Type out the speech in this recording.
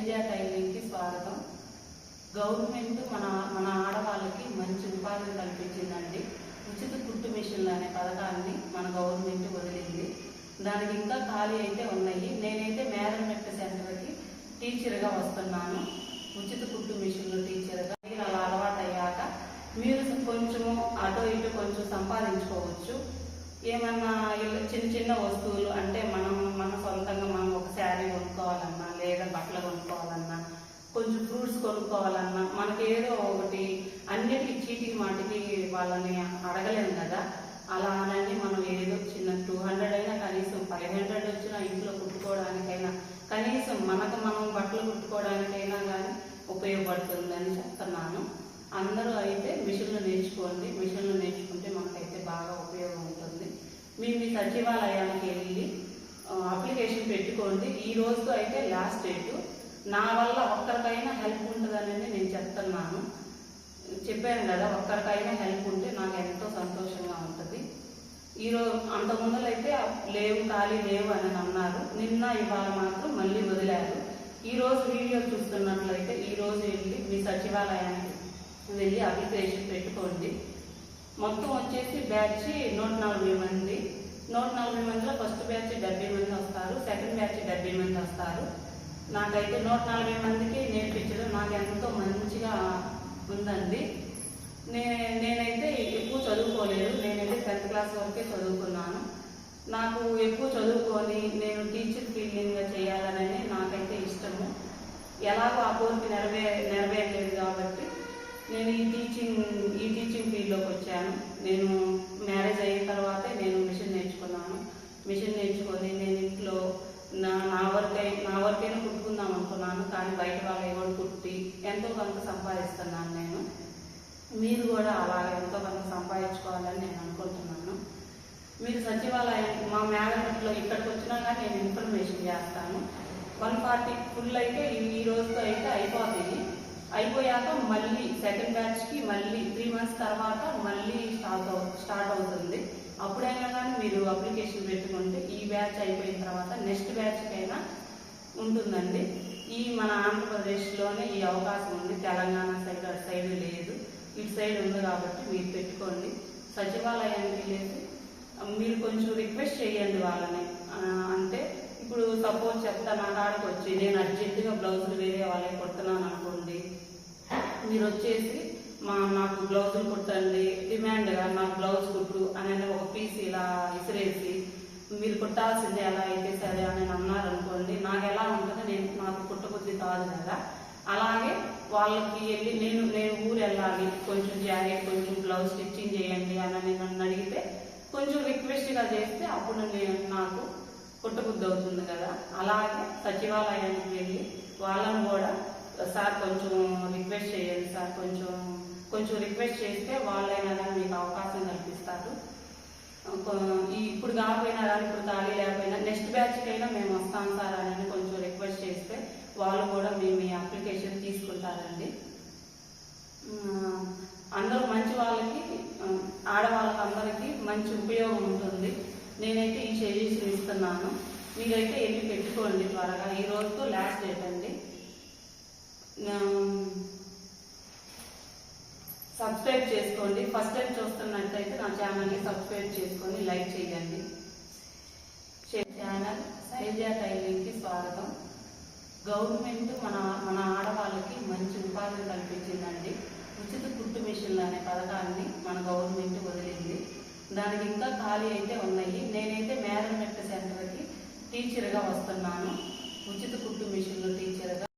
శైలజ టైలరింగ్కి స్వాగతం. గవర్నమెంట్ మన ఆడవాళ్ళకి మంచి ఉపాధిని కల్పించిందండి. ఉచిత కుట్టు మిషన్లు అనే పథకాన్ని మన గవర్నమెంట్ వదిలింది. దానికి ఇంకా ఖాళీ అయితే ఉన్నాయి. నేనైతే మేరమెట్ట సెంటర్కి టీచర్గా వస్తున్నాను. ఉచిత కుట్టు మిషన్లు టీచర్గా అలా అలవాటు అయ్యాక మీరు కొంచెము అటో ఇటు కొంచెం సంపాదించుకోవచ్చు. ఏమన్నా చిన్న చిన్న వస్తువులు అంటే మన సొంతంగా మనం ఒక శారీ కొనుక్కోవాలన్నా, లేదా బట్టలు కొనుక్కోవాలన్నా, కొంచెం ఫ్రూట్స్ కొనుక్కోవాలన్నా, మనకి ఏదో ఒకటి అన్నిటికీ చీటికి మాటికి వాళ్ళని అడగలేము కదా. అలా అని మనం ఏదో చిన్న 200 అయినా, కనీసం 500 వచ్చినా ఇంట్లో కుట్టుకోవడానికైనా, కనీసం మనం బట్టలు కుట్టుకోవడానికైనా కానీ ఉపయోగపడుతుందని చెప్తున్నాను. అందరూ అయితే మిషన్లు నేర్చుకోండి. మిషన్లు నేర్చుకుంటే మనకైతే బాగా ఉపయోగం ఉంటుంది. మీ సచివాలయానికి వెళ్ళి అప్లికేషన్ పెట్టుకోండి. ఈ రోజుతో అయితే లాస్ట్ డేటు. నా వల్ల ఒక్కరికైనా హెల్ప్ ఉంటుందని నేను చెప్తున్నాను. చెప్పాను కదా, ఒక్కరికైనా హెల్ప్ ఉంటే నాకు ఎంతో సంతోషంగా ఉంటుంది. ఈరోజు అంతకుముందులైతే ఖాళీ లేవు అని అన్నారు. నిన్న ఇవాళ మాత్రం మళ్ళీ వదిలారు. ఈరోజు వీడియో చూస్తున్నట్లయితే ఈరోజు వెళ్ళి మీ సచివాలయానికి వెళ్ళి అప్లికేషన్ పెట్టుకోండి. మొత్తం వచ్చేసి బ్యాచ్ 140 మంది. 140 మందిలో ఫస్ట్ బ్యాచ్ 70 మంది వస్తారు, సెకండ్ బ్యాచ్ 70 మంది వస్తారు. నాకైతే 140 మందికి నేర్పించడం నాకు ఎంతో మంచిగా ఉందండి. నేనైతే ఎక్కువ చదువుకోలేదు. నేనైతే 10th క్లాస్ వరకే చదువుకున్నాను. నాకు ఎక్కువ చదువుకొని నేను టీచర్ ఫీల్డింగ్గా చేయాలని నాకైతే ఇష్టము. ఎలాగో ఆ కోరిక నెరవేరలేదు కాబట్టి నేను ఈ టీచింగ్ ఫీల్డ్లోకి వచ్చాను. నేను మ్యారేజ్ అయిన తర్వాతే నేను మిషన్ నేర్చుకున్నాను. మిషన్ నేర్చుకొని నేను ఇంట్లో నా వర్కైనా కుట్టుకుందాం అనుకున్నాను. కానీ బయట వాళ్ళు ఏమో కుట్టి ఎంతో కొంత సంపాదిస్తున్నాను నేను. మీరు కూడా అలాగే ఎంతో కొంత సంపాదించుకోవాలని నేను అనుకుంటున్నాను. మీరు సచివాలయం మా మేడలో ఇక్కడికి వచ్చినా కానీ నేను ఇన్ఫర్మేషన్ చేస్తాను. 140 ఫుల్ అయితే ఈ రోజుతో అయితే అయిపోతుంది. అయిపోయాక మళ్ళీ సెకండ్ బ్యాచ్కి మళ్ళీ 3 months తర్వాత మళ్ళీ స్టార్ట్ అవుతుంది. అప్పుడైనా కానీ మీరు అప్లికేషన్ పెట్టుకుంటే ఈ బ్యాచ్ అయిపోయిన తర్వాత నెక్స్ట్ బ్యాచ్కైనా ఉంటుందండి. మన ఆంధ్రప్రదేశ్లోనే ఈ అవకాశం ఉంది. తెలంగాణ సైడ్ లేదు, ఇటు సైడ్ ఉంది కాబట్టి మీరు పెట్టుకోండి. సచివాలయానికి వెళ్ళేసి మీరు కొంచెం రిక్వెస్ట్ చేయండి వాళ్ళని. అంటే ఇప్పుడు సపోజ్ చెప్తా, నా కాడకు వచ్చి నేను అర్జెంటుగా బ్లౌజులు వేరే వాళ్ళకి కుడుతున్నాను అనుకోండి. మీరు వచ్చేసి నాకు బ్లౌజులు కుట్టండి, డిమాండ్గా నాకు బ్లౌజ్ కుట్టు అని ఒక పీస్ ఇలా ఇసిరేసి మీరు కుట్టాల్సిందే ఎలా అయితే సరే అని అన్నారనుకోండి. నాకు ఎలా ఉంటుందో నాకు కుట్టబుద్ధి కాదు కదా. అలాగే వాళ్ళకి వెళ్ళి నేను ఊరు వెళ్ళాలి, కొంచెం జాకెట్ కొంచెం బ్లౌజ్ స్టిచ్చింగ్ చేయండి అని నన్ను అడిగితే కొంచెం రిక్వెస్ట్గా చేస్తే అప్పుడు నాకు కుట్టబుద్ధి అవుతుంది కదా. అలాగే సచివాలయానికి వెళ్ళి వాళ్ళని కూడా సార్ కొంచెం రిక్వెస్ట్ చేయండి సార్, కొంచెం రిక్వెస్ట్ చేస్తే వాళ్ళైనా కానీ మీకు అవకాశం కల్పిస్తారు. ఇప్పుడు కాకపోయినా కానీ ఇప్పుడు ఖాళీ లేకపోయినా నెక్స్ట్ బ్యాచ్కైనా మేము వస్తాం సార్ అని కొంచెం రిక్వెస్ట్ చేస్తే వాళ్ళు కూడా మీ అప్లికేషన్ తీసుకుంటారండి. అందరూ మంచి వాళ్ళకి, ఆడవాళ్ళకి అందరికీ మంచి ఉపయోగం ఉంటుంది. నేనైతే ఈ సజెషన్ ఇస్తున్నాను. మీరైతే వెళ్ళి పెట్టుకోండి త్వరగా. ఈ రోజుతో లాస్ట్ డేట్ అండి. సబ్స్క్రైబ్ చేసుకోండి. ఫస్ట్ టైం చూస్తున్నట్లయితే నా ఛానల్ని సబ్స్క్రైబ్ చేసుకొని లైక్ చేయండి. ఛానల్ శైలజ టైలరింగ్కి స్వాగతం. గవర్నమెంట్ మన ఆడవాళ్ళకి మంచి ఉపాధిని కల్పించిందండి. ఉచిత కుట్టు మిషన్లు అనే పథకాన్ని మన గవర్నమెంట్ వదిలింది. దానికి ఇంకా ఖాళీ అయితే ఉన్నాయి. నేనైతే మేరమెట్ట సెంటర్కి టీచర్గా వస్తున్నాను. ఉచిత కుట్టు మిషన్లు టీచర్గా.